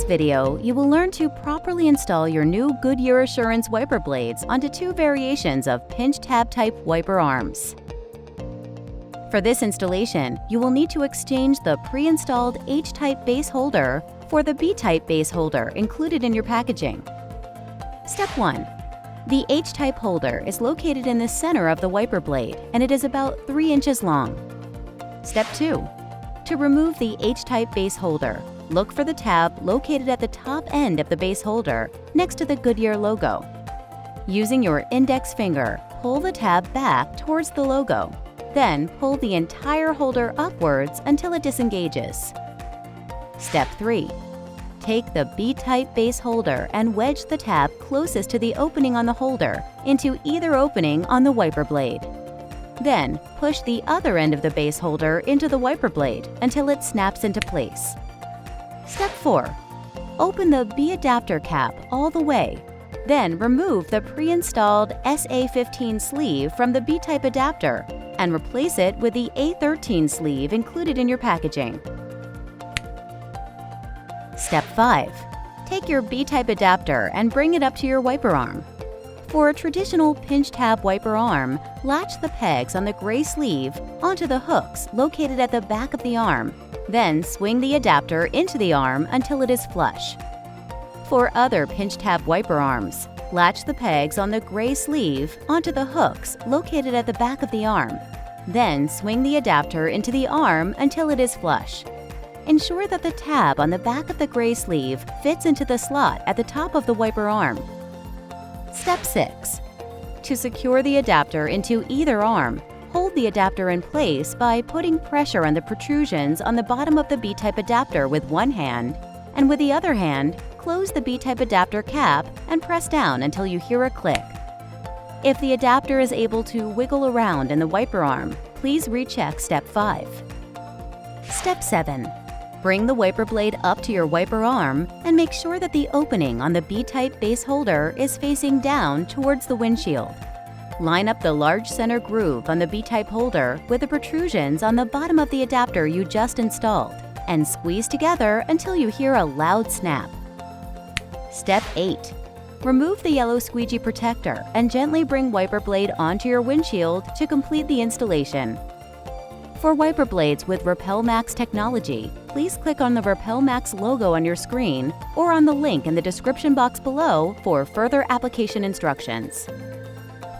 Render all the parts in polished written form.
video, you will learn to properly install your new Goodyear Assurance wiper blades onto two variations of pinch tab type wiper arms. For this installation, you will need to exchange the pre-installed H-type base holder for the B-type base holder included in your packaging. Step 1. The H-type holder is located in the center of the wiper blade, and it is about 3 inches long. Step 2. To remove the H-type base holder, look for the tab located at the top end of the base holder next to the Goodyear logo. Using your index finger, pull the tab back towards the logo. Then pull the entire holder upwards until it disengages. Step 3. Take the B-type base holder and wedge the tab closest to the opening on the holder into either opening on the wiper blade. Then, push the other end of the base holder into the wiper blade until it snaps into place. Step 4. Open the B adapter cap all the way. Then remove the pre-installed SA15 sleeve from the B-type adapter and replace it with the A13 sleeve included in your packaging. Step 5. Take your B-type adapter and bring it up to your wiper arm. For a traditional pinch tab wiper arm, latch the pegs on the gray sleeve onto the hooks located at the back of the arm. Then swing the adapter into the arm until it is flush. For other pinch tab wiper arms, latch the pegs on the gray sleeve onto the hooks located at the back of the arm. Then swing the adapter into the arm until it is flush. Ensure that the tab on the back of the gray sleeve fits into the slot at the top of the wiper arm. Step 6. To secure the adapter into either arm, hold the adapter in place by putting pressure on the protrusions on the bottom of the B-type adapter with one hand, and with the other hand, close the B-type adapter cap and press down until you hear a click. If the adapter is able to wiggle around in the wiper arm, please recheck Step 5. Step 7. Bring the wiper blade up to your wiper arm and make sure that the opening on the B-type base holder is facing down towards the windshield. Line up the large center groove on the B-type holder with the protrusions on the bottom of the adapter you just installed, and squeeze together until you hear a loud snap. Step 8. Remove the yellow squeegee protector and gently bring wiper blade onto your windshield to complete the installation. For wiper blades with Repel Max technology, please click on the Repel Max logo on your screen or on the link in the description box below for further application instructions.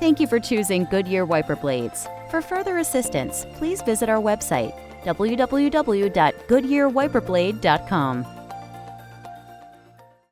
Thank you for choosing Goodyear wiper blades. For further assistance, please visit our website, www.goodyearwiperblade.com.